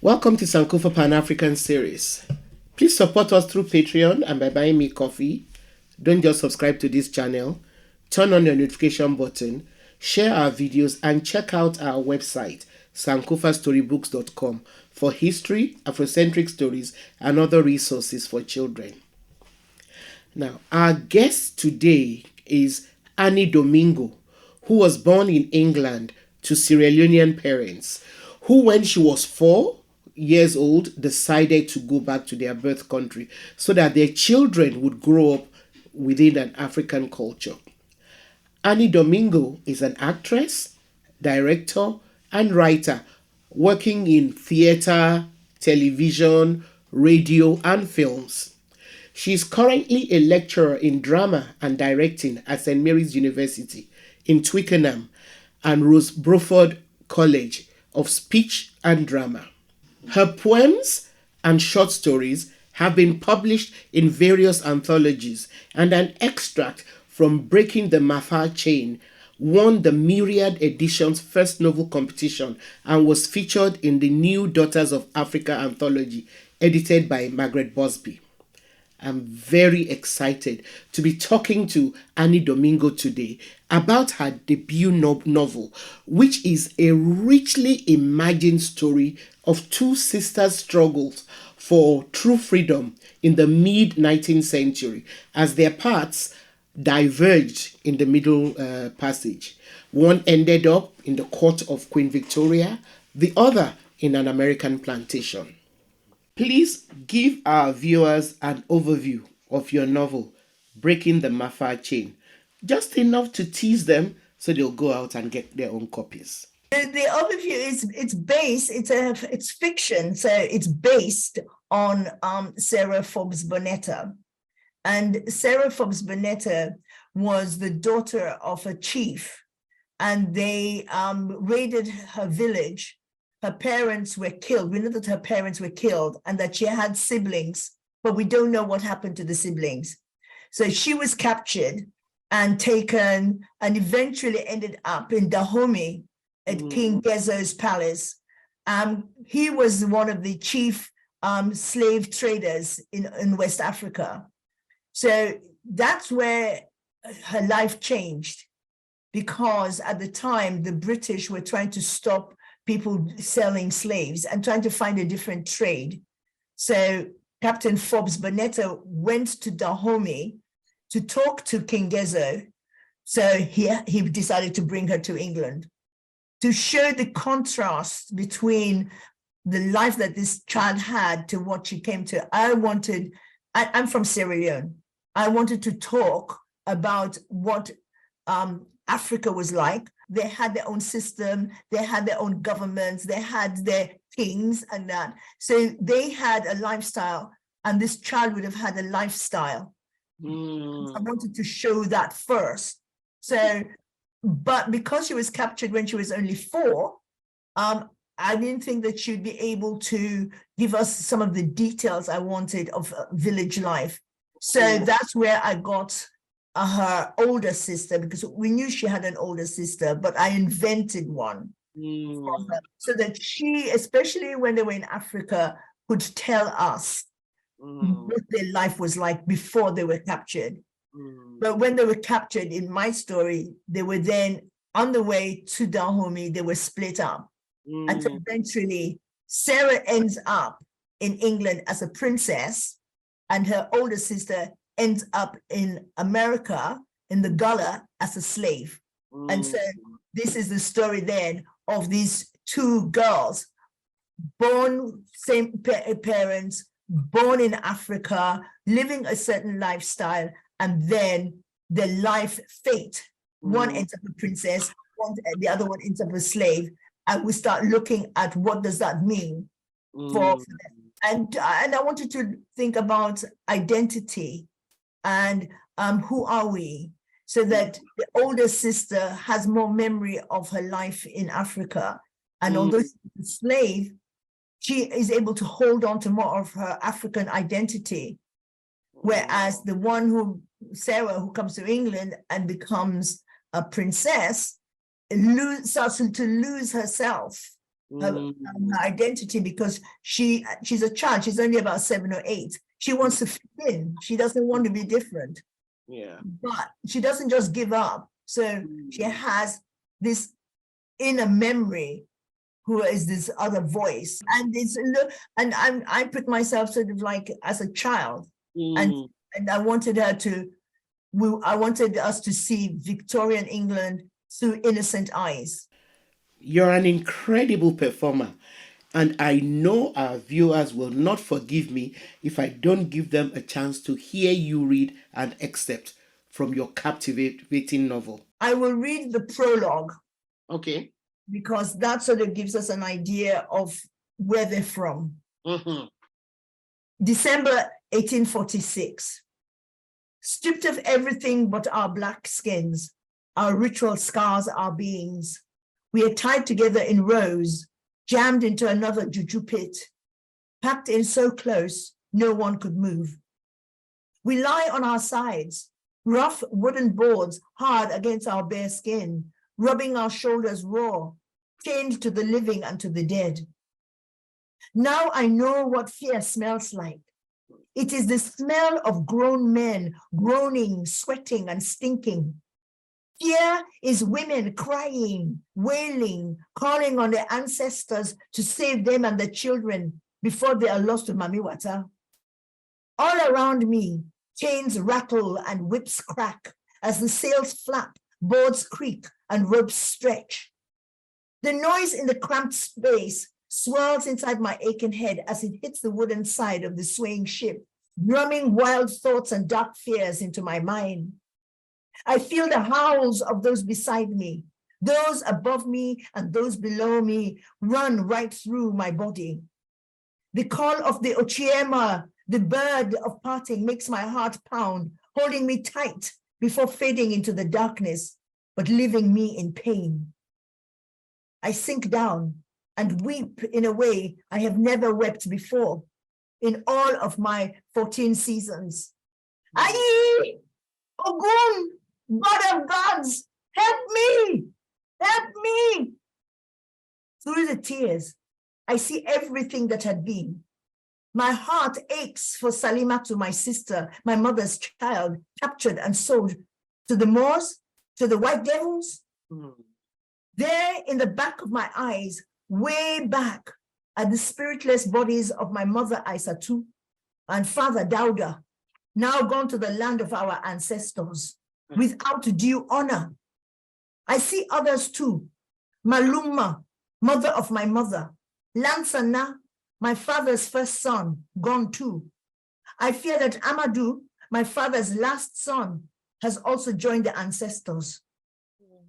Welcome to Sankofa Pan-African series. Please support us through Patreon and by buying me coffee. Don't just subscribe to this channel. Turn on your notification button, share our videos, and check out our website, sankofastorybooks.com, for history, Afrocentric stories, and other resources for children. Now, our guest today is Anni Domingo, who was born in England to Sierra Leonean parents, who, when she was 4 years old, decided to go back to their birth country so that their children would grow up within an African culture. Anni Domingo is an actress, director, and writer working in theater, television, radio, and films. She is currently a lecturer in drama and directing at St. Mary's University in Twickenham and Rose Bruford College of Speech and Drama. Her poems and short stories have been published in various anthologies, and an extract from Breaking the MAAFA Chain won the Myriad Editions First Novel Competition and was featured in the New Daughters of Africa anthology, edited by Margaret Busby. I'm very excited to be talking to Anni Domingo today about her debut novel, which is a richly imagined story of two sisters' struggles for true freedom in the mid-19th century as their paths diverged in the Middle Passage. One ended up in the court of Queen Victoria, the other in an American plantation. Please give our viewers an overview of your novel, Breaking the MAAFA Chain, just enough to tease them so they'll go out and get their own copies. The overview is it's fiction, so it's based on Sarah Forbes Bonetta. And Sarah Forbes Bonetta was the daughter of a chief, and they raided her village. Her parents were killed. We know that her parents were killed and that she had siblings, but we don't know what happened to the siblings. So she was captured and taken and eventually ended up in Dahomey at King Gezo's palace. He was one of the chief slave traders in West Africa. So that's where her life changed, because at the time, the British were trying to stop people selling slaves and trying to find a different trade. So Captain Forbes Bonetta went to Dahomey to talk to King Gezo. So he decided to bring her to England to show the contrast between the life that this child had to what she came to. I'm from Sierra Leone. I wanted to talk about what Africa was like. They had their own system, they had their own governments, they had their kings and that. So they had a lifestyle, and this child would have had a lifestyle. I wanted to show that first. So, but because she was captured when she was only 4, I didn't think that she'd be able to give us some of the details I wanted of village life. So that's where I got her older sister, because we knew she had an older sister, but I invented one for her so that she, especially when they were in Africa, could tell us what their life was like before they were captured. But when they were captured, in my story, they were then on the way to Dahomey, they were split up. And so eventually, Sarah ends up in England as a princess, and her older sister ends up in America, in the Gullah, as a slave. And so this is the story then of these two girls, born same parents, born in Africa, living a certain lifestyle, and then the life fate. One ends up a princess, the other one ends up a slave. And we start looking at what does that mean for them. And I wanted to think about identity and who are we, so that the older sister has more memory of her life in Africa. And although she's a slave, she is able to hold on to more of her African identity. Whereas the one Sarah, who comes to England and becomes a princess, starts to lose herself her identity, because she's a child. She's only about 7 or 8. She wants to fit in. She doesn't want to be different. Yeah. But she doesn't just give up. So she has this inner memory, who is this other voice, and I put myself sort of like as a child, and I wanted her to. I wanted us to see Victorian England through innocent eyes. You're an incredible performer, and I know our viewers will not forgive me if I don't give them a chance to hear you read an excerpt from your captivating novel. I will read the prologue. Okay. Because that sort of gives us an idea of where they're from. December 1846. Stripped of everything but our black skins, our ritual scars, our beings, we are tied together in rows, jammed into another juju pit, packed in so close, no one could move. We lie on our sides, rough wooden boards hard against our bare skin, rubbing our shoulders raw, chained to the living and to the dead. Now I know what fear smells like. It is the smell of grown men groaning, sweating, and stinking. Fear is women crying, wailing, calling on their ancestors to save them and their children before they are lost to Mami Wata. All around me, chains rattle and whips crack as the sails flap, boards creak, and ropes stretch. The noise in the cramped space swirls inside my aching head as it hits the wooden side of the swaying ship, drumming wild thoughts and dark fears into my mind. I feel the howls of those beside me, those above me and those below me, run right through my body. The call of the Ochiema, the bird of parting, makes my heart pound, holding me tight before fading into the darkness, but leaving me in pain. I sink down and weep in a way I have never wept before in all of my 14 seasons. Aye, Ogun, God of gods, help me, help me. Through the tears, I see everything that had been. My heart aches for Salimatu, my sister, my mother's child, captured and sold to the Moors, to the white devils. There in the back of my eyes, way back, are the spiritless bodies of my mother Aisatu and father Dauda, now gone to the land of our ancestors, without due honor. I see others too. Maluma, mother of my mother. Lansana, my father's first son, gone too. I fear that Amadou, my father's last son, has also joined the ancestors.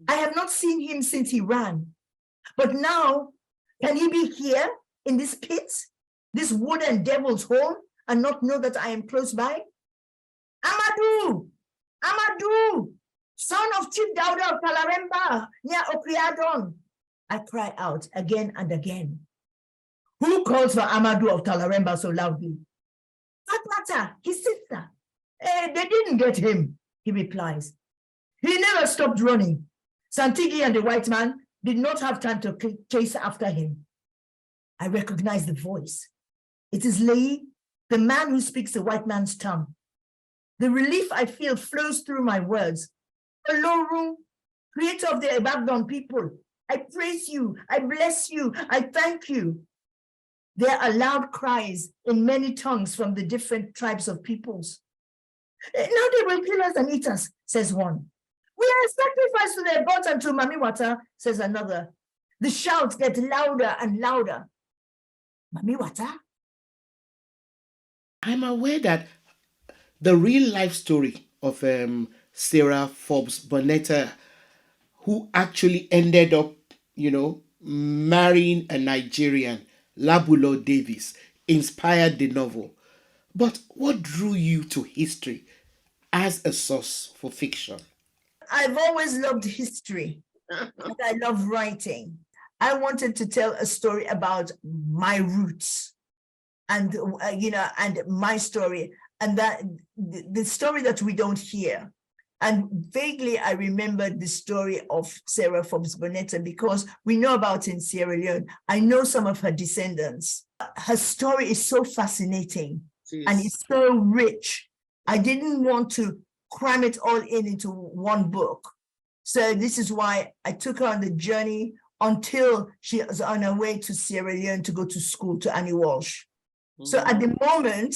I have not seen him since he ran. But now, can he be here in this pit, this wooden devil's hole, and not know that I am close by? Amadou, Amadou, son of Chief Dauda of Talaremba, near Okriadon. I cry out again and again. Who calls for Amadou of Talaremba so loudly? Fatmata, his sister. They didn't get him, he replies. He never stopped running. Santigi and the white man did not have time to chase after him. I recognize the voice. It is Lei, the man who speaks the white man's tongue. The relief I feel flows through my words. Olorum, creator of the Ebagdon people, I praise you, I bless you, I thank you. There are loud cries in many tongues from the different tribes of peoples. Now they will kill us and eat us, says one. We are sacrificed to their gods and to Mami Wata, says another. The shouts get louder and louder. Mami Wata? I'm aware that the real life story of Sarah Forbes Bonetta, who actually ended up, marrying a Nigerian, Labulo Davis, inspired the novel. But what drew you to history as a source for fiction? I've always loved history, and I love writing. I wanted to tell a story about my roots and, and my story, and that the story that we don't hear. And vaguely, I remembered the story of Sarah Forbes Bonetta because we know about in Sierra Leone. I know some of her descendants. Her story is so fascinating and it's so rich. I didn't want to cram it all into one book. So this is why I took her on the journey until she was on her way to Sierra Leone to go to school to Annie Walsh. So at the moment,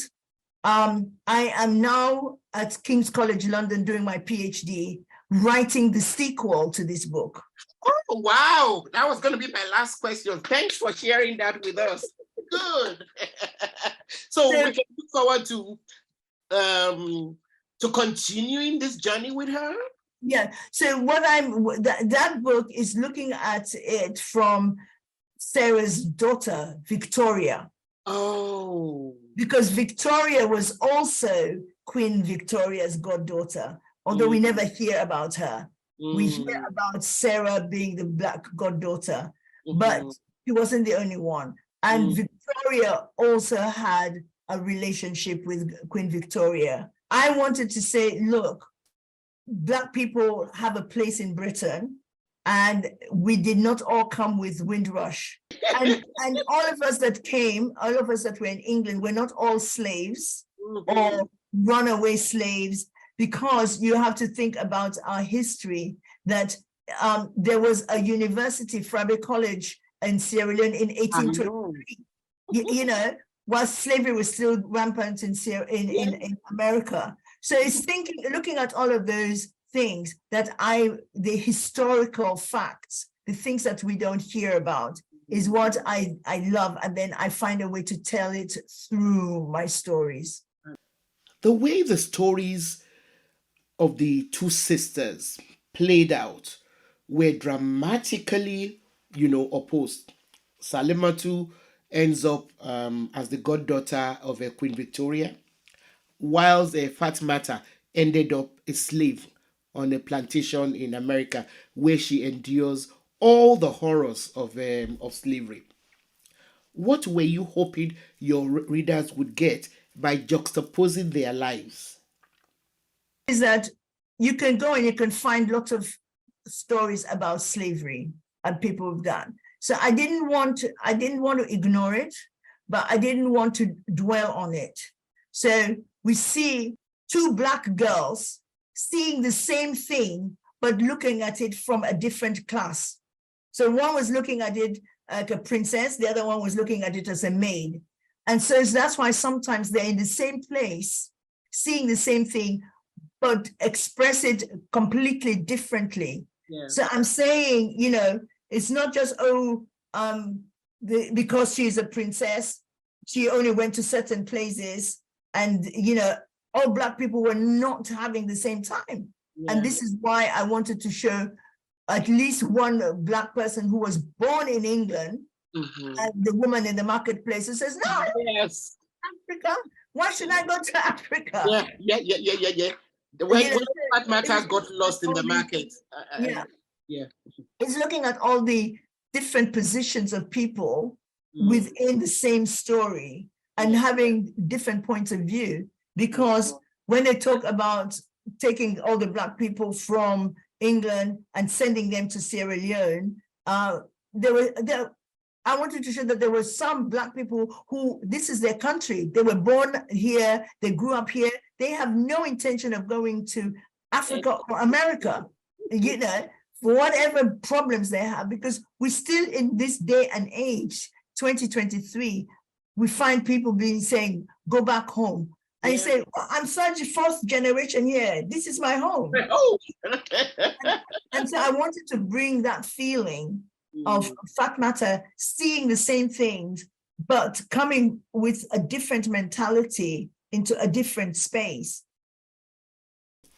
I am now at King's College London doing my PhD, writing the sequel to this book. Oh, wow. That was going to be my last question. Thanks for sharing that with us. Good. So we can look forward to continuing this journey with her. Yeah. So that book is looking at it from Sarah's daughter, Victoria. Oh. Because Victoria was also Queen Victoria's goddaughter, although we never hear about her. We hear about Sarah being the Black goddaughter, but she wasn't the only one. And Victoria also had a relationship with Queen Victoria. I wanted to say, look, Black people have a place in Britain, and we did not all come with Windrush. And all of us that came, all of us that were in England, we're not all slaves or runaway slaves, because you have to think about our history, that there was a university, Frabe College in Sierra Leone in 1823, you know, while slavery was still rampant in America. So it's looking at all of those things the historical facts, the things that we don't hear about, is what I love. And then I find a way to tell it through my stories. The way the stories of the two sisters played out were dramatically, opposed. Salimatu ends up as the goddaughter of Queen Victoria, whilst Fatmata ended up a slave on a plantation in America, where she endures all the horrors of slavery. What were you hoping your readers would get by juxtaposing their lives? Is that you can go and you can find lots of stories about slavery and people have done. So I didn't want to ignore it, but I didn't want to dwell on it. So we see two Black girls seeing the same thing, but looking at it from a different class. So one was looking at it like a princess, the other one was looking at it as a maid. And so that's why sometimes they're in the same place, seeing the same thing, but express it completely differently. Yeah. So I'm saying, it's not just, because she's a princess, she only went to certain places, and, all Black people were not having the same time. Yeah. And this is why I wanted to show at least one Black person who was born in England, and the woman in the marketplace who says, no, yes, Africa, why should I go to Africa? Yeah. When that matter got lost in the market. It's looking at all the different positions of people within the same story and having different points of view. Because when they talk about taking all the Black people from England and sending them to Sierra Leone, I wanted to show that there were some Black people who, this is their country. They were born here, they grew up here. They have no intention of going to Africa or America, for whatever problems they have, because we still in this day and age, 2023, we find people saying, go back home. And you say, well, I'm such a fourth generation here. This is my home. Oh. and so I wanted to bring that feeling of Fatmata seeing the same things, but coming with a different mentality into a different space.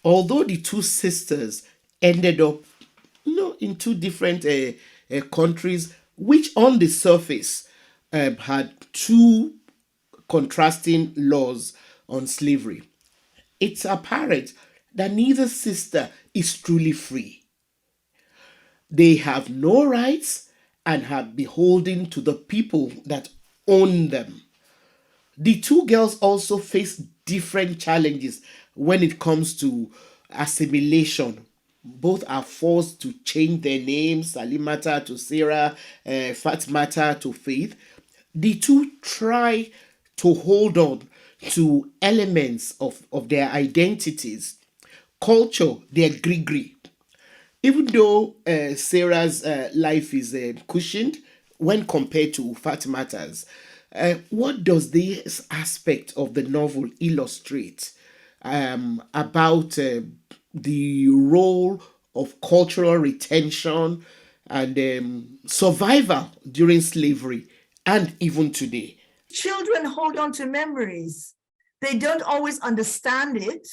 Although the two sisters ended up, in two different countries, which on the surface had two contrasting laws on slavery, it's apparent that neither sister is truly free. They have no rights and are beholden to the people that own them. The two girls also face different challenges when it comes to assimilation. Both are forced to change their names, Salimata to Sarah, Fatmata to Faith. The two try to hold on to elements of their identities, culture, their grigri. Even though Sarah's life is cushioned when compared to Fatima's, what does this aspect of the novel illustrate about the role of cultural retention and survival during slavery and even today? Children hold on to memories. They don't always understand it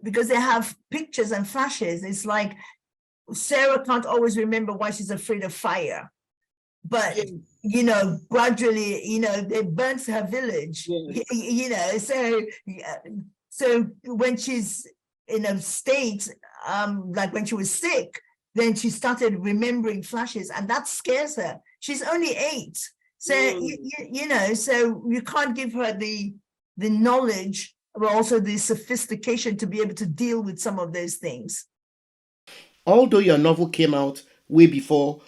because they have pictures and flashes. It's like Sarah can't always remember why she's afraid of fire. But, gradually, they burnt her village, so when she's in a state, like when she was sick, then she started remembering flashes, and that scares her. She's only 8. So, so you can't give her the knowledge, but also the sophistication to be able to deal with some of those things. Although your novel came out way before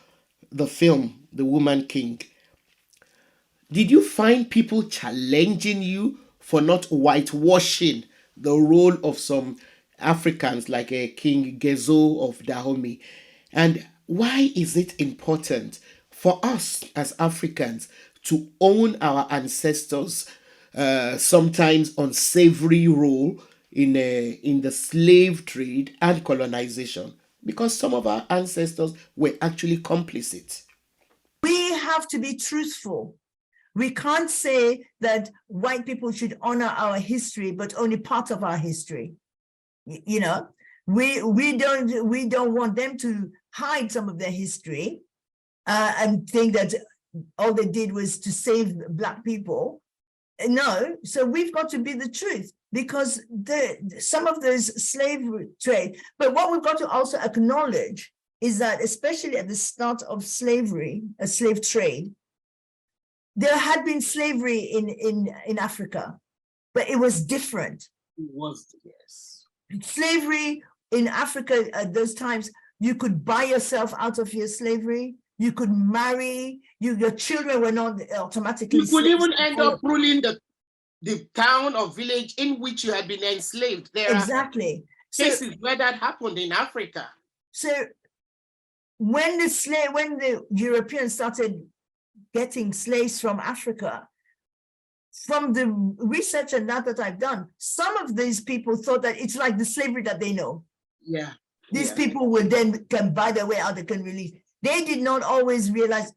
the film, The Woman King, did you find people challenging you for not whitewashing the role of some Africans like King Gezo of Dahomey? And why is it important for us as Africans to own our ancestors' sometimes unsavory role in the slave trade and colonization? Because some of our ancestors were actually complicit. We have to be truthful. We can't say that white people should honor our history, but only part of our history. We don't want them to hide some of their history and think that all they did was to save Black people. No, so we've got to be the truth, because some of those slave trade, but what we've got to also acknowledge is that, especially at the start of slavery, a slave trade, there had been slavery in Africa, but it was different. It was, yes. Slavery in Africa at those times, you could buy yourself out of your slavery, you could marry, your children were not automatically. You could even end up ruling the town or village in which you had been enslaved. There exactly. are cases where that happened in Africa. So when the Europeans started getting slaves from Africa, from the research and that I've done, some of these people thought that it's like the slavery that they know. Yeah. These people will then can buy their way out, they can release. They did not always realize,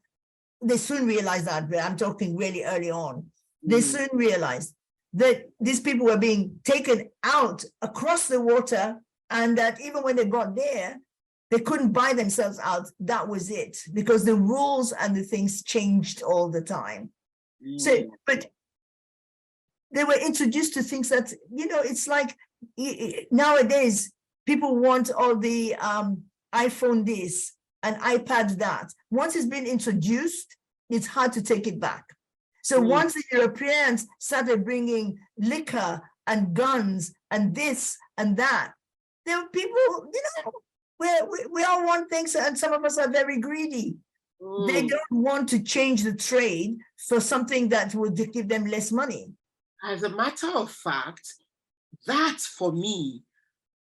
they soon realized that, but I'm talking really early on. They soon realized that these people were being taken out across the water, and that even when they got there, they couldn't buy themselves out. That was it, because the rules and the things changed all the time. So, but they were introduced to things that, it's like nowadays, people want all the iPhone this and iPad that. Once it's been introduced, it's hard to take it back. So once the Europeans started bringing liquor and guns and this and that, there were people, we all want things, and some of us are very greedy. They don't want to change the trade for something that would give them less money. As a matter of fact, that for me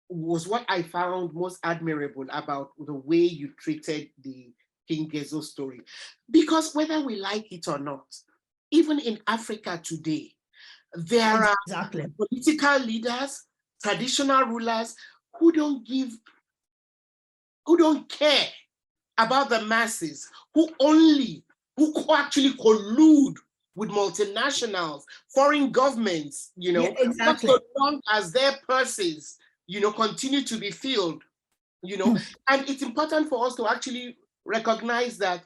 was what I found most admirable about the way you treated the King Gezo story. Because whether we like it or not, even in Africa today, there are political leaders, traditional rulers who don't care about the masses, who actually collude with multinationals, foreign governments, just so long as their purses, continue to be filled, And it's important for us to actually recognize that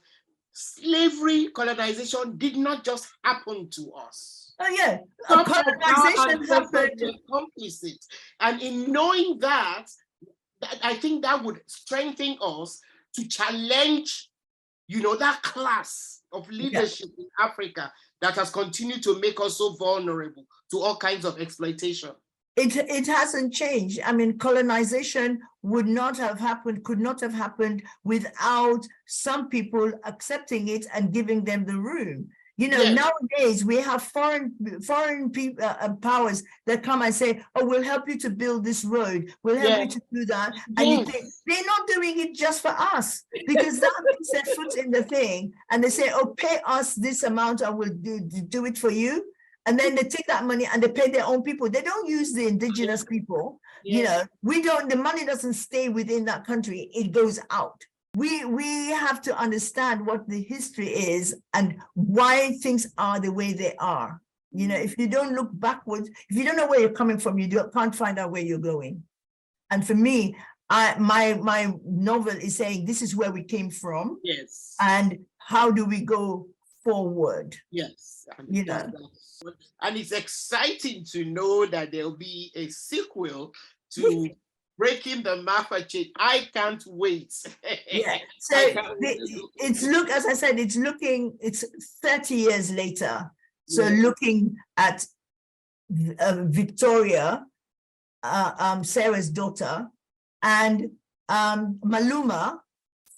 slavery, colonization did not just happen to us. Oh yeah, colonization happened. Complicit. And in knowing that, I think that would strengthen us to challenge, that class of leadership in Africa that has continued to make us so vulnerable to all kinds of exploitation. It hasn't changed. I mean, colonization would not have happened, could not have happened without some people accepting it and giving them the room. You know, Yes. nowadays we have foreign people, powers that come and say, "Oh, we'll help you to build this road. We'll help you to do that." And you think they're not doing it just for us, because that puts their foot in the thing, and they say, "Oh, pay us this amount, I will do it for you." And then they take that money and they pay their own people. They don't use the indigenous people. You know, we don't, the money doesn't stay within that country, it goes out. We have to understand what the history is and why things are the way they are. You know, if you don't look backwards, if you don't know where you're coming from, you can't find out where you're going. And for me, my novel is saying this is where we came from. Yes. And how do we go forward? Yes. You know. And it's exciting to know that there'll be a sequel to Breaking the MAAFA Chain. I can't wait. Yeah. So as I said, it's 30 years later. So looking at Victoria, Sarah's daughter, and Maluma,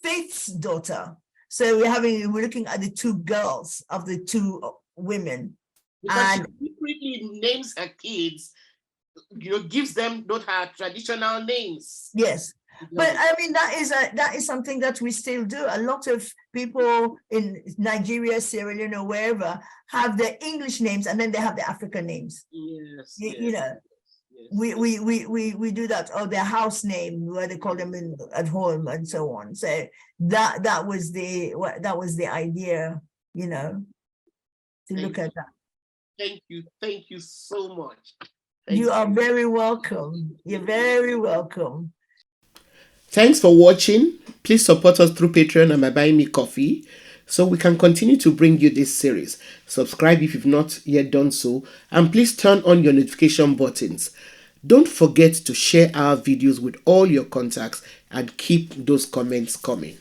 Faith's daughter. So we're looking at the two girls of the two women. Because she secretly names her kids, you know, gives them not her traditional names. Yes. But I mean, that is something that we still do. A lot of people in Nigeria, Sierra Leone, or wherever have their English names and then they have the African names. Yes. You know, we do that, or their house name, where they call them at home, and so on. So that was the idea, you know, to look at that. Thank you so much. You are very welcome. You're very welcome. Thanks for watching. Please support us through Patreon and by buying me coffee so we can continue to bring you this series. Subscribe if you've not yet done so, and please turn on your notification buttons. Don't forget to share our videos with all your contacts and keep those comments coming.